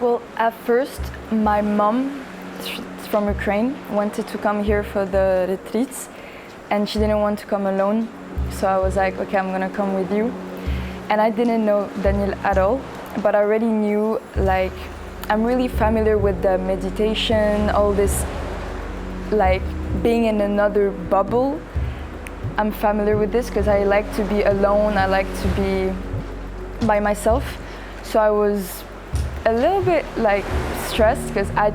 Well, at first, my mom, from Ukraine, wanted to come here for the retreats, and she didn't want to come alone. So I was like, okay, I'm gonna come with you. And I didn't know Daniel at all, but I already knew, like, I'm really familiar with the meditation, all this, like, being in another bubble. I'm familiar with this because I like to be alone, I like to be by myself. So I was a little bit like stressed because I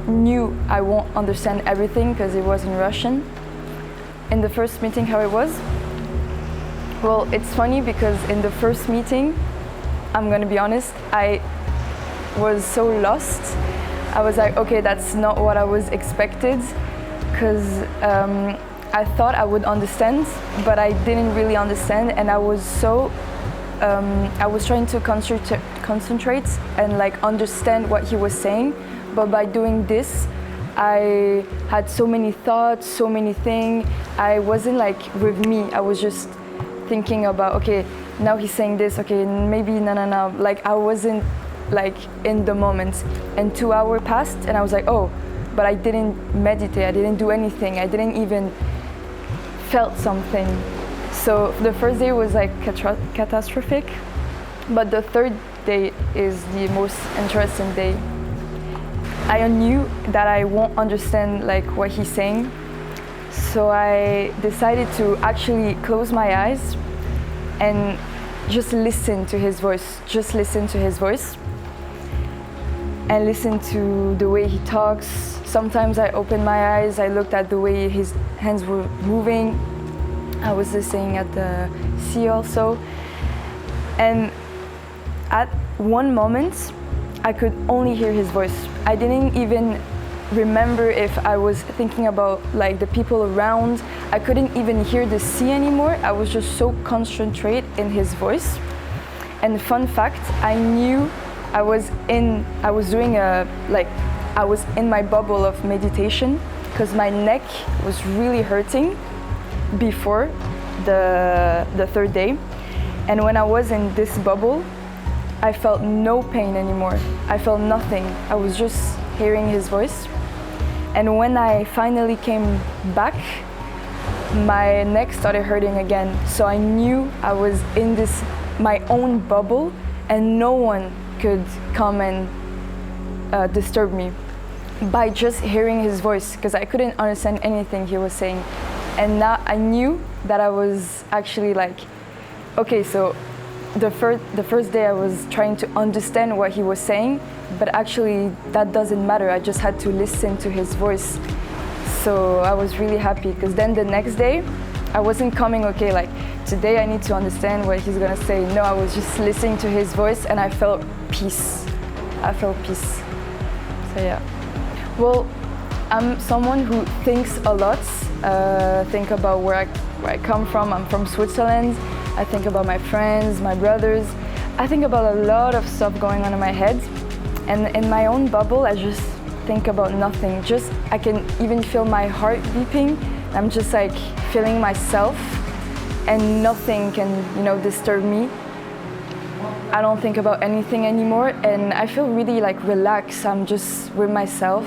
knew I won't understand everything because it was in Russian. In the first meeting, how it was? Well, it's funny because in the first meeting, I'm gonna be honest, I was so lost. I was like, okay, that's not what I was expected, because I thought I would understand, but I didn't really understand, and I was so I was trying to concentrate and like understand what he was saying, but by doing this, I had so many thoughts, so many things. I wasn't like with me. I was just thinking about, okay, now he's saying this, okay, maybe no. Like I wasn't like in the moment. And 2 hours passed, and I was like, oh, but I didn't meditate. I didn't do anything. I didn't even felt something. So the first day was like catastrophic, but the third day is the most interesting day. I knew that I won't understand like what he's saying, so I decided to actually close my eyes and just listen to his voice. Just listen to his voice and listen to the way he talks. Sometimes I opened my eyes, I looked at the way his hands were moving. I was listening at the sea also. And at one moment, I could only hear his voice. I didn't even remember if I was thinking about like the people around. I couldn't even hear the sea anymore. I was just so concentrated in his voice. And fun fact, I knew I was in my bubble of meditation because my neck was really hurting before the third day. And when I was in this bubble, I felt no pain anymore. I felt nothing. I was just hearing his voice. And when I finally came back, my neck started hurting again. So I knew I was in this, my own bubble, and no one could come and disturb me by just hearing his voice, because I couldn't understand anything he was saying. And now I knew that I was actually like, okay, so the first day I was trying to understand what he was saying, but actually that doesn't matter. I just had to listen to his voice. So I was really happy, because then the next day I wasn't coming, okay, like today I need to understand what he's gonna say. No, I was just listening to his voice and I felt peace. I felt peace. So yeah. Well, I'm someone who thinks a lot, think about where I come from. I'm from Switzerland. I think about my friends, my brothers. I think about a lot of stuff going on in my head. And in my own bubble, I just think about nothing. Just, I can even feel my heart beeping. I'm just like feeling myself, and nothing can, disturb me. I don't think about anything anymore, and I feel really like relaxed. I'm just with myself.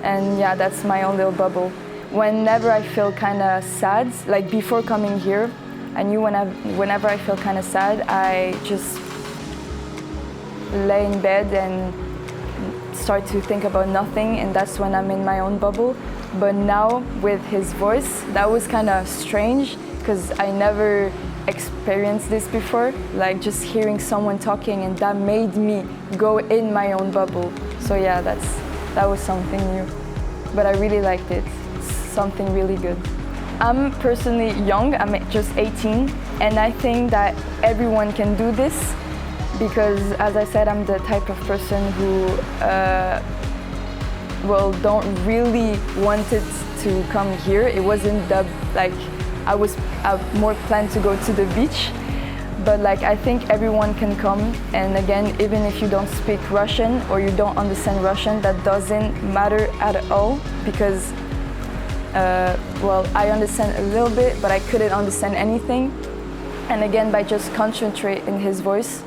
And yeah, that's my own little bubble. Whenever I feel kind of sad, like before coming here, I knew whenever I feel kind of sad, I just lay in bed and start to think about nothing, and that's when I'm in my own bubble. But now with his voice, that was kind of strange because I never experienced this before, like just hearing someone talking, and that made me go in my own bubble. So yeah, that was something new, but I really liked it. It's something really good. I'm personally young, I'm just 18, and I think that everyone can do this because, as I said, I'm the type of person who don't really wanted to come here. It wasn't I was more planned to go to the beach, but I think everyone can come. And again, even if you don't speak Russian or you don't understand Russian, that doesn't matter at all, because I understand a little bit, but I couldn't understand anything. And again, by just concentrating in his voice.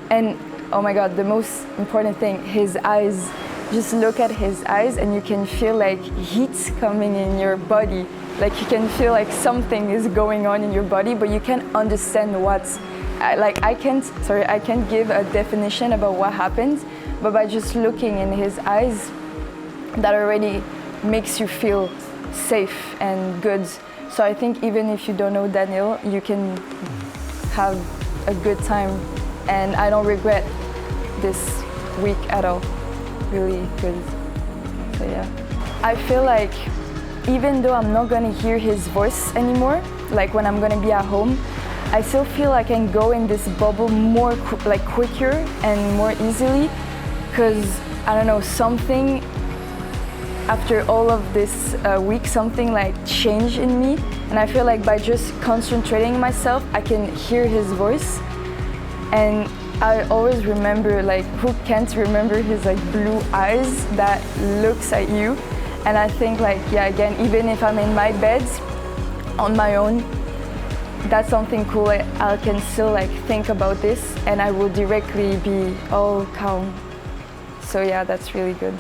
And oh my God, the most important thing, his eyes. Just look at his eyes and you can feel like heat coming in your body. Like you can feel like something is going on in your body, but you can't understand what's, I can't give a definition about what happened, but by just looking in his eyes, that already makes you feel safe and good. So I think even if you don't know Daniel, you can have a good time, and I don't regret this week at all. Really good. So yeah. I feel like even though I'm not gonna hear his voice anymore, like when I'm gonna be at home, I still feel like I can go in this bubble more quicker and more easily, because I don't know, something after all of this week, something like changed in me, and I feel like by just concentrating myself, I can hear his voice. And I always remember, like, who can't remember his like blue eyes that looks at you? And I think like, yeah, again, even if I'm in my bed on my own, that's something cool. I can still like think about this and I will directly be all calm. So yeah, that's really good.